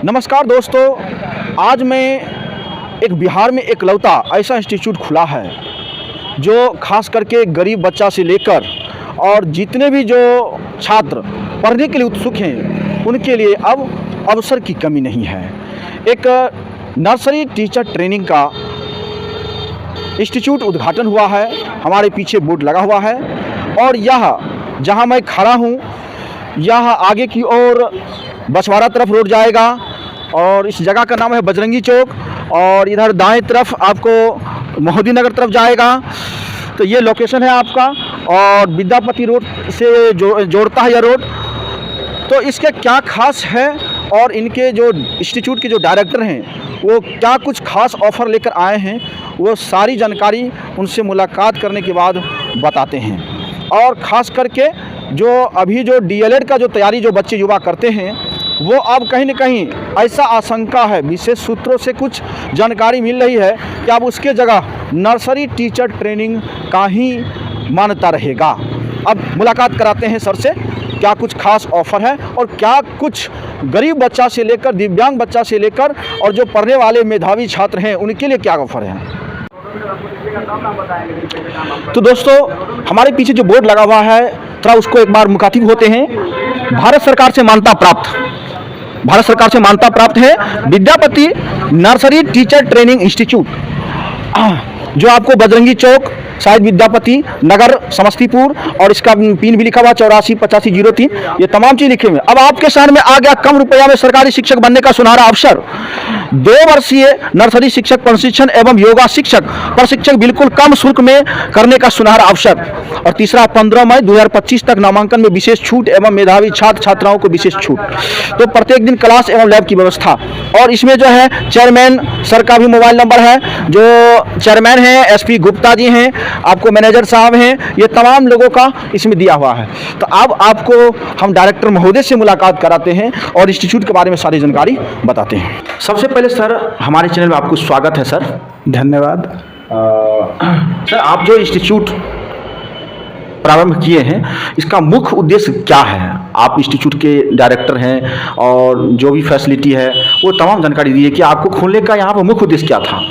नमस्कार दोस्तों, आज मैं एक बिहार में एकलौता ऐसा इंस्टीट्यूट खुला है जो खास करके गरीब बच्चा से लेकर और जितने भी जो छात्र पढ़ने के लिए उत्सुक हैं उनके लिए अब अवसर की कमी नहीं है। एक नर्सरी टीचर ट्रेनिंग का इंस्टीट्यूट उद्घाटन हुआ है। हमारे पीछे बोर्ड लगा हुआ है और यह जहां मैं खड़ा हूं यह आगे की ओर बछवाड़ा तरफ रोड जाएगा और इस जगह का नाम है बजरंगी चौक और इधर दाएं तरफ आपको मोहदी नगर तरफ जाएगा। तो ये लोकेशन है आपका और विद्यापति रोड से जोड़ता है यह रोड। तो इसके क्या खास है और इनके जो इंस्टीट्यूट के जो डायरेक्टर हैं वो क्या कुछ खास ऑफ़र लेकर आए हैं, वो सारी जानकारी उनसे मुलाकात करने के बाद बताते हैं। और ख़ास करके जो अभी जो डीएलएड का जो तैयारी जो बच्चे युवा करते हैं वो अब कहीं न कहीं ऐसा आशंका है, विशेष सूत्रों से कुछ जानकारी मिल रही है कि अब उसके जगह नर्सरी टीचर ट्रेनिंग का ही मान्यता रहेगा। अब मुलाकात कराते हैं सर से, क्या कुछ खास ऑफ़र है और क्या कुछ गरीब बच्चा से लेकर दिव्यांग बच्चा से लेकर और जो पढ़ने वाले मेधावी छात्र हैं उनके लिए क्या ऑफ़र है। तो दोस्तों, हमारे पीछे जो बोर्ड लगा हुआ है थोड़ा उसको एक बार मुखातिब होते हैं। भारत सरकार से मान्यता प्राप्त है Vidyapati nursery teacher training institute, जो आपको बजरंगी चौक शायद विद्यापति नगर समस्तीपुर और इसका पिन भी लिखा हुआ 848503, ये तमाम चीज़ लिखे हुए। अब आपके शहर में आ गया कम रुपया में सरकारी शिक्षक बनने का सुनहरा अवसर। 2 वर्षीय नर्सरी शिक्षक प्रशिक्षण एवं योगा शिक्षक प्रशिक्षक बिल्कुल कम शुल्क में करने का सुनहरा अवसर। और तीसरा 15 मई 2025 तक नामांकन में विशेष छूट एवं मेधावी छात्र छात्राओं को विशेष छूट। तो प्रत्येक दिन क्लास एवं लैब की व्यवस्था। और इसमें जो है चेयरमैन सर का भी मोबाइल नंबर है, जो चेयरमैन हैं एसपी गुप्ता जी हैं, आपको मैनेजर साहब हैं, ये तमाम लोगों का इसमें दिया हुआ है। तो अब आपको हम डायरेक्टर महोदय से मुलाकात कराते हैं और इंस्टीट्यूट के बारे में सारी जानकारी बताते हैं। सबसे पहले सर, हमारे चैनल में आपको स्वागत है सर। धन्यवाद। सर, आप जो इंस्टीट्यूट प्रारंभ किए हैं इसका मुख्य उद्देश्य क्या है? आप इंस्टीट्यूट के डायरेक्टर हैं और जो भी फैसिलिटी है वो तमाम जानकारी दीजिए कि आपको खोलने का यहाँ पर मुख्य उद्देश्य क्या था।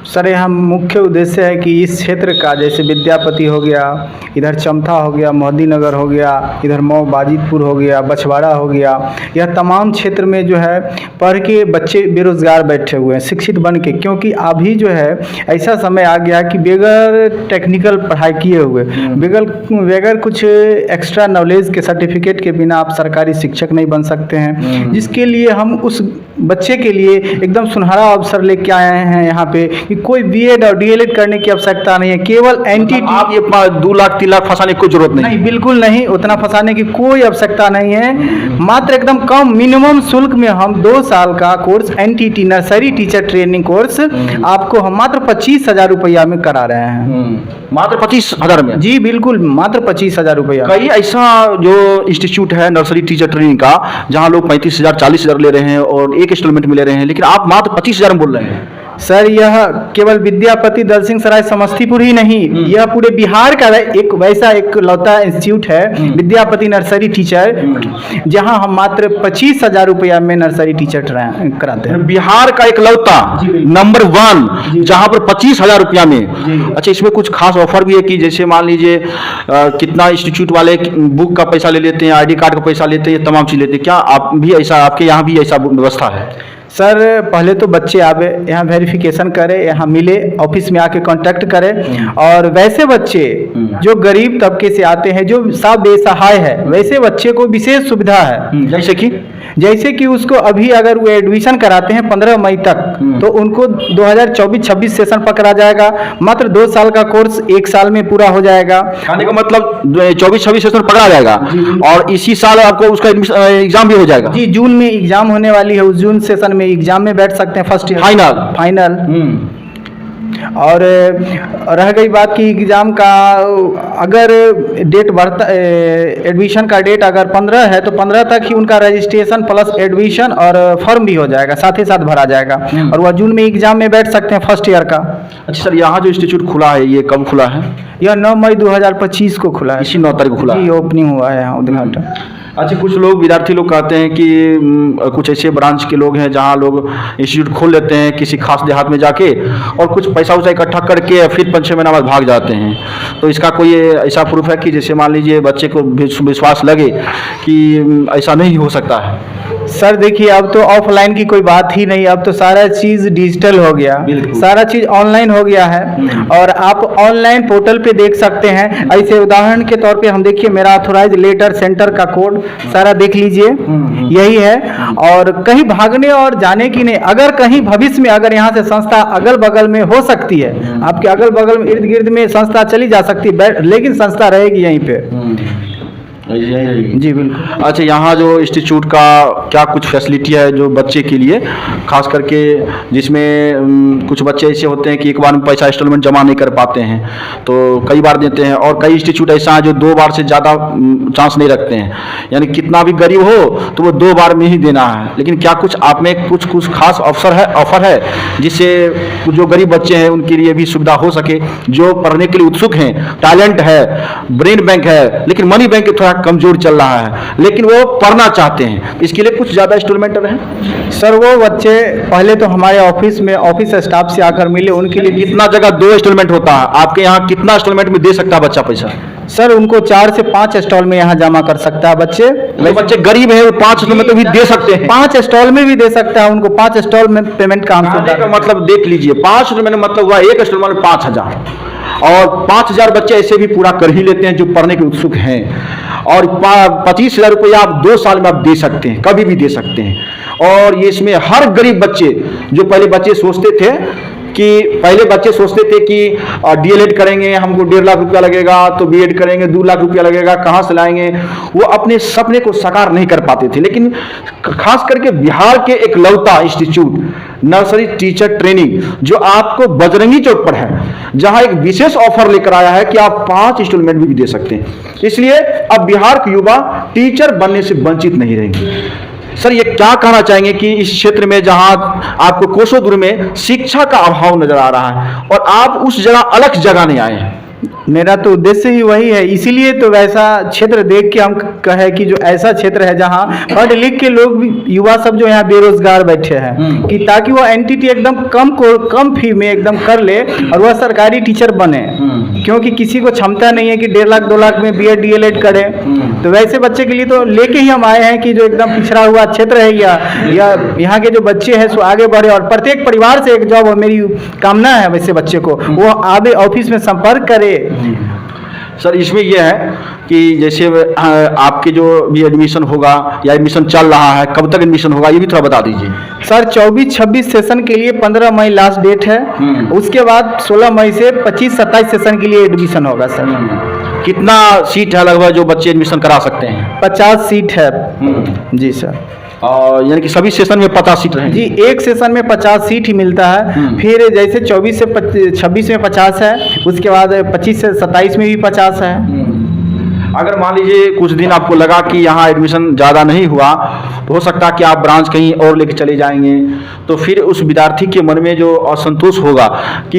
सर, यहाँ मुख्य उद्देश्य है कि इस क्षेत्र का, जैसे विद्यापति हो गया, इधर चमथा हो गया, मोहदी नगर हो गया, इधर मऊ बाजितपुर हो गया, बछवाड़ा हो गया, यह तमाम क्षेत्र में जो है पढ़ के बच्चे बेरोजगार बैठे हुए हैं शिक्षित बन के। क्योंकि अभी जो है ऐसा समय आ गया कि बगैर टेक्निकल पढ़ाई किए हुए, बगैर कुछ एक्स्ट्रा नॉलेज के सर्टिफिकेट के बिना आप सरकारी शिक्षक नहीं बन सकते हैं। जिसके लिए हम उस बच्चे के लिए एकदम सुनहरा अवसर लेके आए हैं यहाँ पे कि कोई बीएड और डीएलएड करने की आवश्यकता नहीं है। केवल एनटीटी, आप ये 2 लाख 3 लाख फंसाने की कोई जरूरत नहीं, बिल्कुल नहीं, उतना फंसाने की कोई आवश्यकता नहीं है। मात्र एकदम कम मिनिमम शुल्क में हम 2 साल का course NTT nursery teacher training course आपको हम मात्र 25,000 रुपया में करा रहे हैं। मात्र 25,000 में? जी बिल्कुल, मात्र 25,000 रुपया। कई ऐसा जो इंस्टीट्यूट है नर्सरी टीचर ट्रेनिंग का जहां लोग 35,000 40,000 ले रहे हैं और एक इंस्टॉलमेंट में ले रहे हैं, लेकिन आप मात्र 25,000 में बोल रहे हैं। सर, यह केवल विद्यापति दलसिंह सराय समस्तीपुर ही नहीं, यह पूरे बिहार का एक वैसा एक लौता इंस्टीट्यूट है विद्यापति नर्सरी टीचर, जहां हम मात्र 25,000 रुपया में नर्सरी टीचर कराते हैं। बिहार का एक लौता नंबर 1 जहां पर 25,000 रुपया में। अच्छा, इसमें कुछ खास ऑफर भी है कि जैसे मान लीजिए कितना इंस्टीट्यूट वाले बुक का पैसा ले लेते हैं, आईडी कार्ड का पैसा लेते हैं, ये तमाम चीज लेते हैं। क्या आप भी ऐसा, आपके यहाँ भी ऐसा व्यवस्था है? सर, पहले तो बच्चे आवे यहाँ वेरिफिकेशन करें, यहाँ मिले, ऑफिस में आके कांटेक्ट करें। और वैसे बच्चे जो गरीब तबके से आते हैं, जो साफ बेसहाय है, वैसे बच्चे को विशेष सुविधा है। जैसे कि उसको अभी अगर वो एडमिशन कराते हैं 15 मई तक, तो उनको 2024-26 सेशन पकड़ा जाएगा। मात्र 2 साल का कोर्स 1 साल में पूरा हो जाएगा। कहने का मतलब 24-26 सेशन पकड़ा जाएगा और इसी साल आपको उसका एग्जाम भी हो जाएगा। जी, जून में एग्जाम होने वाली है, उस जून सेशन में एग्जाम में बैठ सकते हैं फर्स्ट ईयर फाइनल। और रह गई बात कि एग्ज़ाम का अगर डेट बढ़ता, एडमिशन का डेट अगर 15 है तो 15 तक ही उनका रजिस्ट्रेशन प्लस एडमिशन और फॉर्म भी हो जाएगा, साथ ही साथ भरा जाएगा और वह जून में एग्जाम में बैठ सकते हैं फर्स्ट ईयर का। अच्छा सर, यहाँ जो इंस्टीट्यूट खुला है ये कब खुला है? यह 9 मई 2025 को खुला है। इसी 9 तारीख को खुला जी, ओपनिंग हुआ है यहाँ उद्घाटन। अच्छा, कुछ लोग विद्यार्थी लोग कहते हैं कि कुछ ऐसे ब्रांच के लोग हैं जहां लोग इंस्टीट्यूट खोल लेते हैं किसी खास देहात में जाके और कुछ पैसा वैसा इकट्ठा करके फिर 5-6 महीना बाद भाग जाते हैं। तो इसका कोई ऐसा प्रूफ है कि जैसे मान लीजिए बच्चे को विश्वास लगे कि ऐसा नहीं हो सकता है? सर देखिए, अब तो ऑफलाइन की कोई बात ही नहीं, अब तो सारा चीज़ डिजिटल हो गया, सारा चीज़ ऑनलाइन हो गया है और आप ऑनलाइन पोर्टल पे देख सकते हैं। ऐसे उदाहरण के तौर पे हम देखिए, मेरा ऑथोराइज लेटर सेंटर का कोड सारा देख लीजिए, यही है। और कहीं भागने और जाने की नहीं, अगर कहीं भविष्य में अगर यहाँ से संस्था अगल बगल में हो सकती है, आपके अगल बगल में इर्द गिर्द में संस्था चली जा सकती है, लेकिन संस्था रहेगी यहीं पे। जी बिल्कुल। अच्छा, यहाँ जो इंस्टीट्यूट का क्या कुछ फैसिलिटी है जो बच्चे के लिए, खास करके जिसमें कुछ बच्चे ऐसे होते हैं कि एक बार में पैसा इंस्टॉलमेंट जमा नहीं कर पाते हैं तो कई बार देते हैं, और कई इंस्टीट्यूट ऐसा है जो 2 बार से ज़्यादा चांस नहीं रखते हैं, यानी कितना भी गरीब हो तो वो 2 बार में ही देना है। लेकिन क्या कुछ आप में कुछ खास ऑफर है जिससे जो गरीब बच्चे हैं उनके लिए भी सुविधा हो सके, जो पढ़ने के लिए उत्सुक हैं, टैलेंट है, ब्रेन बैंक है, लेकिन मनी बैंक थोड़ा कमजोर चल रहा है, लेकिन वो पढ़ना चाहते हैं, इसके लिए कुछ ज़्यादा इंस्टॉलमेंट है? सर वो बच्चे पहले तो हमारे ऑफिस में ऑफिस स्टाफ से आकर मिले, उनके लिए कितना जगह 2 इंस्टॉलमेंट होता है, आपके यहाँ कितना इंस्टॉलमेंट में दे सकता है बच्चा पैसा? सर उनको 4 से 5 स्टॉल में यहाँ जमा कर सकता है बच्चे। तो बच्चे गरीब है वो 5 स्टॉल में तो भी दे सकते हैं, 5 स्टॉल में भी दे सकता है, उनको 5 स्टॉल में पेमेंट का मतलब देख लीजिए, 5 स्टॉल में मतलब हुआ 1 स्टॉल में 5000, और 5000 बच्चे ऐसे भी पूरा कर ही लेते हैं जो पढ़ने के उत्सुक हैं, और 25,000 रुपया आप 2 साल में आप दे सकते हैं, कभी भी दे सकते हैं। और ये इसमें हर गरीब बच्चे, जो पहले बच्चे सोचते थे कि डीएलएड करेंगे हमको 1.5 लाख रुपया लगेगा, तो बीएड करेंगे 2 लाख रुपया लगेगा, कहाँ से लाएंगे, वो अपने सपने को साकार नहीं कर पाते थे। लेकिन खास करके बिहार के एक लौता इंस्टीट्यूट नर्सरी टीचर ट्रेनिंग जो आपको बजरंगी चौक पर है, जहां एक विशेष ऑफर लेकर आया है कि आप 5 इंस्टॉलमेंट भी दे सकते हैं। इसलिए अब बिहार के युवा टीचर बनने से वंचित नहीं रहेंगे। सर ये क्या कहना चाहेंगे कि इस क्षेत्र में जहां आपको कोसों दूर में शिक्षा का अभाव नजर आ रहा है और आप उस जगह अलग जगह नहीं आए हैं? मेरा तो उद्देश्य ही वही है, इसीलिए तो वैसा क्षेत्र देख के हम कहे कि जो ऐसा क्षेत्र है जहाँ पढ़ लिख के लोग भी, युवा सब जो यहाँ बेरोजगार बैठे हैं, कि ताकि वो एनटीटी एकदम कम फी में एकदम कर ले और वह सरकारी टीचर बने, क्योंकि किसी को क्षमता नहीं है कि 1.5 लाख 2 लाख में बीएड डीएलएड करे। तो वैसे बच्चे के लिए तो लेके ही हम आए हैं कि जो एकदम पिछड़ा हुआ क्षेत्र है या यहाँ के जो बच्चे हैं सो आगे बढ़े, और प्रत्येक परिवार से एक जॉब मेरी कामना है वैसे बच्चे को वो आगे ऑफिस में संपर्क करे। सर इसमें यह है कि जैसे आपके जो भी एडमिशन होगा या एडमिशन चल रहा है, कब तक एडमिशन होगा ये भी थोड़ा बता दीजिए। सर 24-26 सेशन के लिए 15 मई लास्ट डेट है, उसके बाद 16 मई से 25-27 सेशन के लिए एडमिशन होगा। सर कितना सीट है लगभग जो बच्चे एडमिशन करा सकते हैं? 50 सीट है जी सर। यानी कि सभी सेशन में 50 सीट रहेंगे? जी, एक सेशन में 50 सीट ही मिलता है। फिर जैसे 24 से 26 में 50 है, उसके बाद 25 से 27 में भी 50 है। अगर मान लीजिए कुछ दिन आपको लगा कि यहाँ एडमिशन ज़्यादा नहीं हुआ, तो हो सकता है कि आप ब्रांच कहीं और लेके चले जाएंगे, तो फिर उस विद्यार्थी के मन में जो असंतोष होगा कि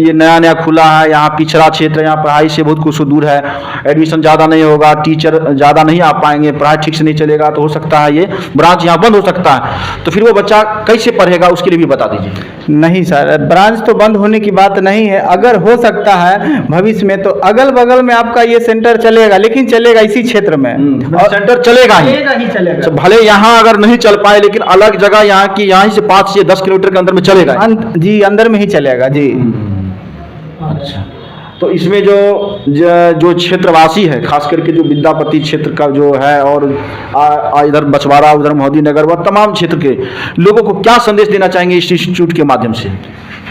ये नया नया खुला है, यहाँ पिछड़ा क्षेत्र, यहाँ पढ़ाई से बहुत कुछ दूर है, एडमिशन ज़्यादा नहीं होगा, टीचर ज़्यादा नहीं आ पाएंगे, पढ़ाई ठीक से नहीं चलेगा, तो हो सकता है ये ब्रांच यहाँ बंद हो सकता है, तो फिर वो बच्चा कैसे पढ़ेगा उसके लिए भी बता दीजिए। नहीं सर, ब्रांच तो बंद होने की बात नहीं है, अगर हो सकता है भविष्य में तो अगल बगल में आपका ये सेंटर चलेगा, लेकिन चलेगा इसी क्षेत्र में, और सेंटर चलेगा ही चलेगा। भले यहाँ अगर नहीं चल पाए, लेकिन अलग जगह यहाँ से 5 से 10 किलोमीटर के अंदर में चलेगा जी, अंदर में ही चलेगा जी। अच्छा, तो इसमें जो क्षेत्रवासी है, खास करके जो विद्यापति क्षेत्र का जो है, और इधर बछवाड़ा, उधर मोदी नगर, वह तमाम क्षेत्र के लोगों को क्या संदेश देना चाहेंगे इस इंस्टीट्यूट के माध्यम से?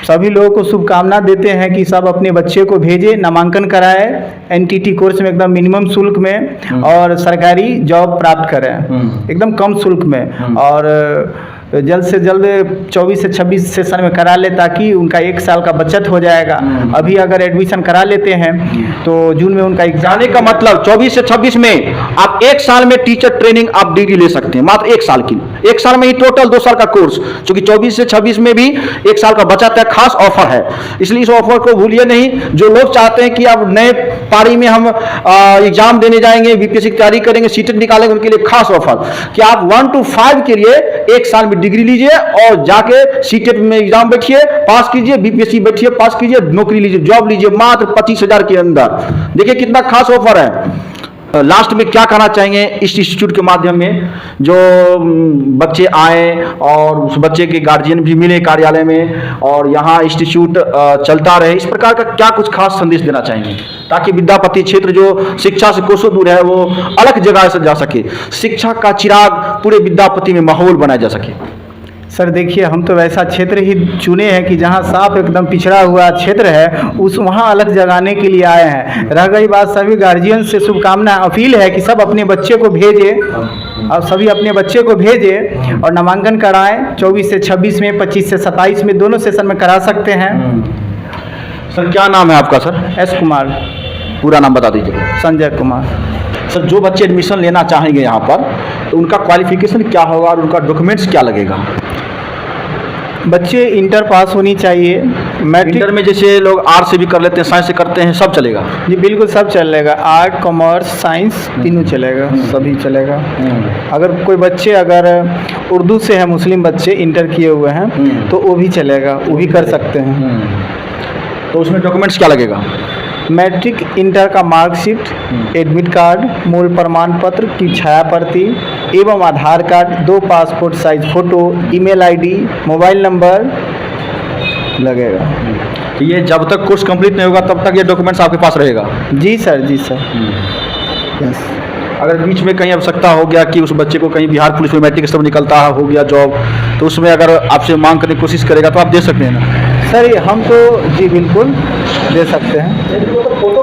सभी लोगों को शुभकामना देते हैं कि सब अपने बच्चे को भेजे, नामांकन कराए एनटीटी कोर्स में एकदम मिनिमम शुल्क में, और सरकारी जॉब प्राप्त करें एकदम कम शुल्क में, और जल्द से जल्द 24 से 26 सेशन में करा ले, ताकि उनका 1 साल का बचत हो जाएगा। अभी अगर एडमिशन करा लेते हैं तो जून में उनका एग्जाम का मतलब 24 से 26 में आप 1 साल में टीचर ट्रेनिंग आप डिग्री ले सकते हैं, मात्र 1 साल की, 1 साल में ही टोटल 2 साल का कोर्स, क्योंकि 24 से 26 में भी 1 साल का बचत है, खास ऑफर है, इसलिए इस ऑफर को भूलिए नहीं। जो लोग चाहते हैं कि अब नए पारी में हम एग्जाम देने जाएंगे, बीपीएससी की तैयारी करेंगे, सीटेट निकालेंगे, उनके लिए खास ऑफर कि आप 1 to 5 के लिए 1 साल में डिग्री लीजिए और जाके सीटेट में एग्जाम बैठिए, पास कीजिए, बीपीएससी बैठिए, पास कीजिए, नौकरी लीजिए, जॉब लीजिए मात्र 25,000 के अंदर। देखिए कितना खास ऑफर है। लास्ट में क्या कहना चाहेंगे इस इंस्टीट्यूट के माध्यम में, जो बच्चे आए और उस बच्चे के गार्जियन भी मिले कार्यालय में और यहाँ इंस्टीट्यूट चलता रहे, इस प्रकार का क्या कुछ खास संदेश देना चाहेंगे ताकि विद्यापति क्षेत्र जो शिक्षा से कोसों दूर है वो अलग जगह से जा सके, शिक्षा का चिराग पूरे विद्यापति में माहौल बनाया जा सके? सर देखिए, हम तो वैसा क्षेत्र ही चुने हैं कि जहां साफ एकदम पिछड़ा हुआ क्षेत्र है, उस वहां अलग जगाने के लिए आए हैं। रह गई बात, सभी गार्जियन से शुभकामना अपील है कि सब अपने बच्चे को भेजें और सभी अपने बच्चे को भेजें और नामांकन कराएं। 24 से 26 में, 25 से 27 में दोनों सेशन में करा सकते हैं। सर क्या नाम है आपका? Sir S Kumar. पूरा नाम बता दीजिए। संजय कुमार। सर जो बच्चे एडमिशन लेना चाहेंगे यहाँ पर तो उनका क्वालिफिकेशन क्या होगा और उनका डॉक्यूमेंट्स क्या लगेगा? बच्चे इंटर पास होनी चाहिए। मैट्रिक इंटर में जैसे लोग आर्ट्स से भी कर लेते हैं, साइंस से करते हैं, सब चलेगा? जी बिल्कुल सब चलेगा, आर्ट, कॉमर्स, साइंस तीनों चलेगा, सभी चलेगा। अगर कोई बच्चे अगर उर्दू से है, मुस्लिम बच्चे इंटर किए हुए हैं तो वो भी चलेगा, वो भी कर सकते हैं। तो उसमें डॉक्यूमेंट्स क्या लगेगा? मैट्रिक इंटर का मार्कशीट, एडमिट कार्ड, मूल प्रमाण पत्र की छाया प्रति एवं Aadhaar card, 2 passport size photo, email ID, mobile number लगेगा। तो ये जब तक कोर्स कंप्लीट नहीं होगा तब तक ये डॉक्यूमेंट्स आपके पास रहेगा? जी सर, जी सर। यस। अगर बीच में कहीं आवश्यकता हो गया कि उस बच्चे को कहीं बिहार पुलिस में मैट्रिक सब निकलता हो गया जॉब, तो उसमें अगर आपसे मांग करने की कोशिश करेगा तो आप दे सकते हैं ना? सर हम तो जी बिल्कुल दे सकते हैं।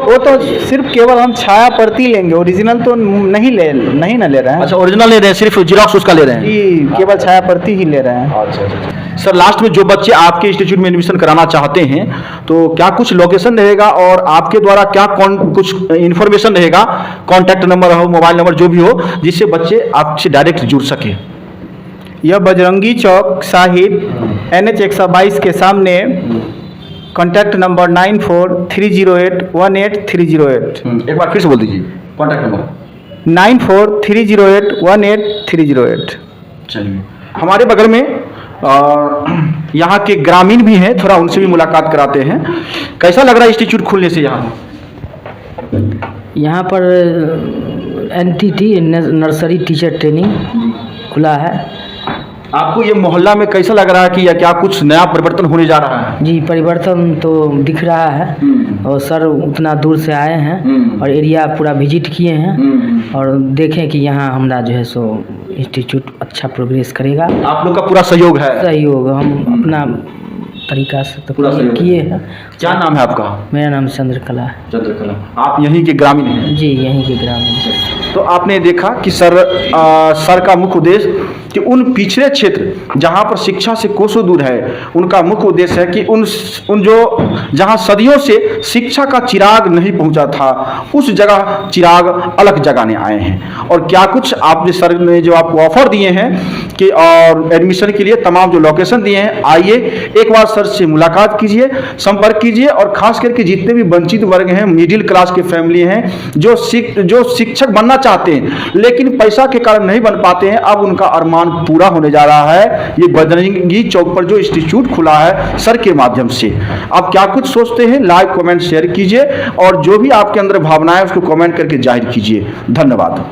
वो तो सिर्फ केवल हम छाया प्रति लेंगे, ओरिजिनल तो नहीं ना ले रहे हैं। अच्छा, ओरिजिनल ले रहे हैं, सिर्फ जिरॉक्स उसका ले रहे हैं? जी केवल छाया प्रति ही ले रहे हैं। अच्छा। सर लास्ट में जो बच्चे आपके इंस्टीट्यूट में एडमिशन कराना चाहते हैं तो क्या कुछ लोकेशन रहेगा और आपके द्वारा क्या कुछ इन्फॉर्मेशन रहेगा, कॉन्टैक्ट नंबर हो, मोबाइल नंबर जो भी हो, जिससे बच्चे आपसे डायरेक्ट जुड़ सके? यह बजरंगी चौक साहिब NH 122 के सामने, कॉन्टैक्ट नंबर 9430818308। एक बार फिर से बोल दीजिए कॉन्टैक्ट नंबर। 9430818308। चलिए, हमारे बगल में यहाँ के ग्रामीण भी हैं, थोड़ा उनसे भी मुलाकात कराते हैं। कैसा लग रहा है इंस्टीट्यूट खुलने से? यहाँ पर NTT नर्सरी टीचर ट्रेनिंग खुला है। आपको ये मोहल्ला में कैसा लग रहा है कि या क्या कुछ नया परिवर्तन होने जा रहा है? जी परिवर्तन तो दिख रहा है और सर उतना दूर से आए हैं और एरिया पूरा विजिट किए हैं और देखें कि यहाँ हमारा जो है सो इंस्टीट्यूट अच्छा प्रोग्रेस करेगा। आप लोग का पूरा सहयोग है? सहयोग हम अपना तरीका से तो पूरा किए हैं। क्या नाम है आपका? मेरा नाम चंद्रकला है। चंद्रकला। आप यहीं के ग्रामीण हैं? जी यहीं के ग्रामीण। तो आपने देखा कि सर का मुख्य उद्देश्य कि उन पिछड़े क्षेत्र जहाँ पर शिक्षा से कोसों दूर है, उनका मुख्य उद्देश्य है कि उन जो जहाँ सदियों से शिक्षा का चिराग नहीं पहुँचा था, उस जगह चिराग अलग जगाने आए हैं। और क्या कुछ आपने सर ने जो आपको ऑफर दिए हैं कि और एडमिशन के लिए तमाम जो लोकेशन दिए हैं, आइए एक बार सर से मुलाकात कीजिए, संपर्क कीजिए। और खास करके जितने भी वंचित वर्ग हैं, मिडिल क्लास के फैमिली हैं, जो शिक्षक बनना चाहते हैं लेकिन पैसा के कारण नहीं बन पाते हैं, अब उनका अरमान पूरा होने जा रहा है ये बजरंगी चौक पर जो इंस्टीट्यूट खुला है सर के माध्यम से। आप क्या कुछ सोचते हैं? लाइक, कमेंट, शेयर कीजिए और जो भी आपके अंदर भावनाएं उसको कमेंट करके जाहिर कीजिए। धन्यवाद।